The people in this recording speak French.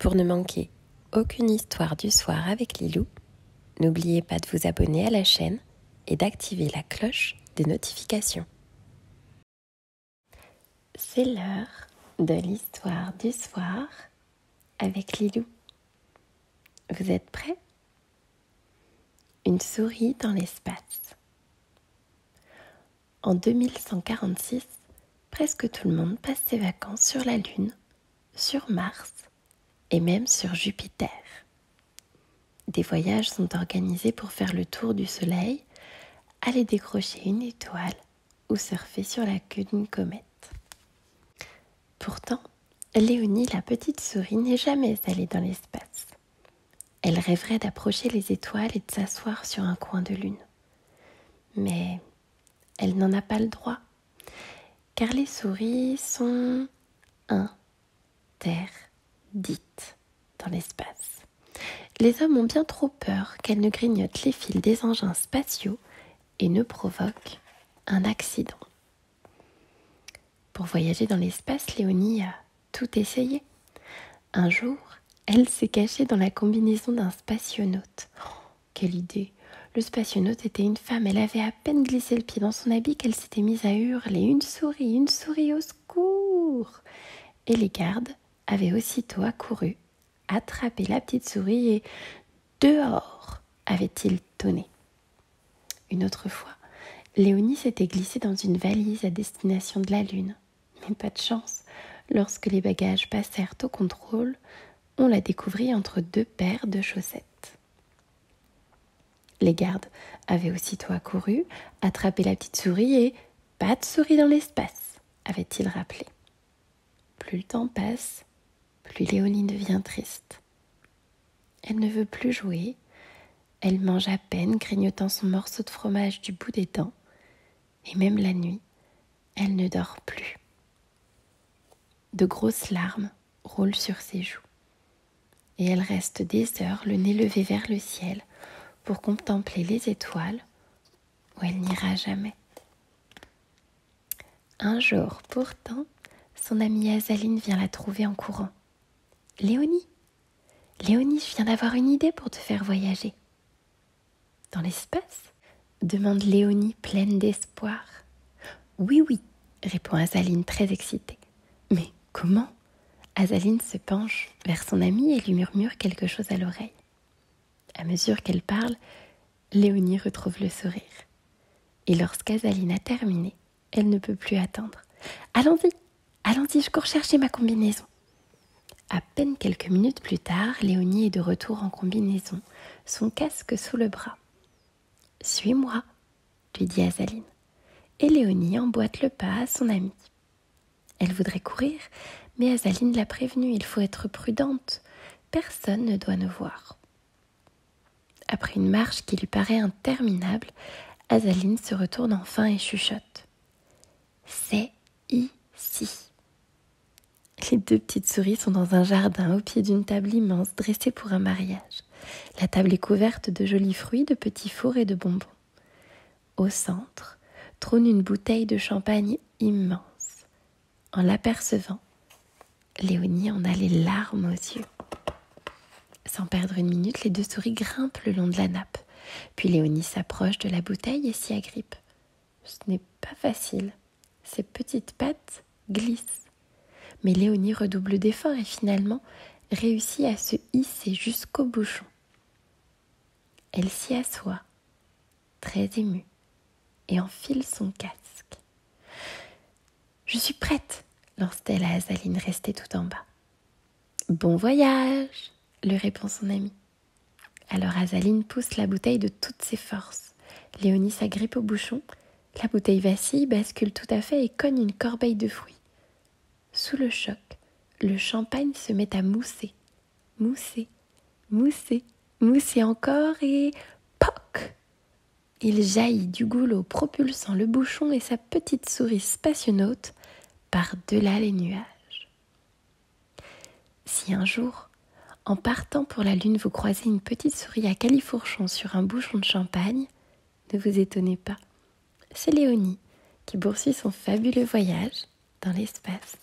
Pour ne manquer aucune histoire du soir avec Lilou, n'oubliez pas de vous abonner à la chaîne et d'activer la cloche de notification. C'est l'heure de l'histoire du soir avec Lilou. Vous êtes prêts? Une souris dans l'espace. En 2146, presque tout le monde passe ses vacances sur la Lune, sur Mars et même sur Jupiter. Des voyages sont organisés pour faire le tour du Soleil, aller décrocher une étoile ou surfer sur la queue d'une comète. Pourtant, Léonie, la petite souris, n'est jamais allée dans l'espace. Elle rêverait d'approcher les étoiles et de s'asseoir sur un coin de lune. Mais elle n'en a pas le droit, car les souris sont interdites dans l'espace. Les hommes ont bien trop peur qu'elles ne grignotent les fils des engins spatiaux et ne provoquent un accident. Pour voyager dans l'espace, Léonie a tout essayé. Un jour, elle s'est cachée dans la combinaison d'un spationaute. Oh, quelle idée! Le spationaute était une femme. Elle avait à peine glissé le pied dans son habit qu'elle s'était mise à hurler « Une souris au secours !» Et les gardes avaient aussitôt accouru, attrapé la petite souris et « Dehors !» avait-il tonné. Une autre fois, Léonie s'était glissée dans une valise à destination de la Lune. Mais pas de chance, lorsque les bagages passèrent au contrôle, on la découvrit entre deux paires de chaussettes. Les gardes avaient aussitôt accouru, attrapé la petite souris et « Pas de souris dans l'espace !» avait-il rappelé. Plus le temps passe, plus Léonie devient triste. Elle ne veut plus jouer, elle mange à peine, grignotant son morceau de fromage du bout des dents, et même la nuit, elle ne dort plus. De grosses larmes roulent sur ses joues, et elle reste des heures, le nez levé vers le ciel, pour contempler les étoiles où elle n'ira jamais. Un jour, pourtant, son amie Azaline vient la trouver en courant. « Léonie, je viens d'avoir une idée pour te faire voyager. »« Dans l'espace ?» demande Léonie pleine d'espoir. « Oui, répond Azaline très excitée. « Mais comment ?» Azaline se penche vers son amie et lui murmure quelque chose à l'oreille. À mesure qu'elle parle, Léonie retrouve le sourire. Et lorsqu'Azaline a terminé, elle ne peut plus attendre. « Allons-y, je cours chercher ma combinaison. » À peine quelques minutes plus tard, Léonie est de retour en combinaison, son casque sous le bras. « Suis-moi, » lui dit Azaline. Et Léonie emboîte le pas à son amie. Elle voudrait courir, mais Azaline l'a prévenue, il faut être prudente. Personne ne doit nous voir. Après une marche qui lui paraît interminable, Azaline se retourne enfin et chuchote. « C'est ici. » Les deux petites souris sont dans un jardin au pied d'une table immense dressée pour un mariage. La table est couverte de jolis fruits, de petits fours et de bonbons. Au centre trône une bouteille de champagne immense. En l'apercevant, Léonie en a les larmes aux yeux. Sans perdre une minute, les deux souris grimpent le long de la nappe. Puis Léonie s'approche de la bouteille et s'y agrippe. Ce n'est pas facile. Ses petites pattes glissent. Mais Léonie redouble d'efforts et finalement réussit à se hisser jusqu'au bouchon. Elle s'y assoit, très émue, et enfile son casque. « Je suis prête !» lance-t-elle à Azaline restée tout en bas. « Bon voyage !» lui répond son amie. Alors Azaline pousse la bouteille de toutes ses forces. Léonie s'agrippe au bouchon. La bouteille vacille, bascule tout à fait et cogne une corbeille de fruits. Sous le choc, le champagne se met à mousser. Mousser encore et POC! Il jaillit du goulot propulsant le bouchon et sa petite souris spationaute par-delà les nuages. Si un jour, en partant pour la Lune, vous croisez une petite souris à califourchon sur un bouchon de champagne, ne vous étonnez pas. C'est Léonie qui poursuit son fabuleux voyage dans l'espace.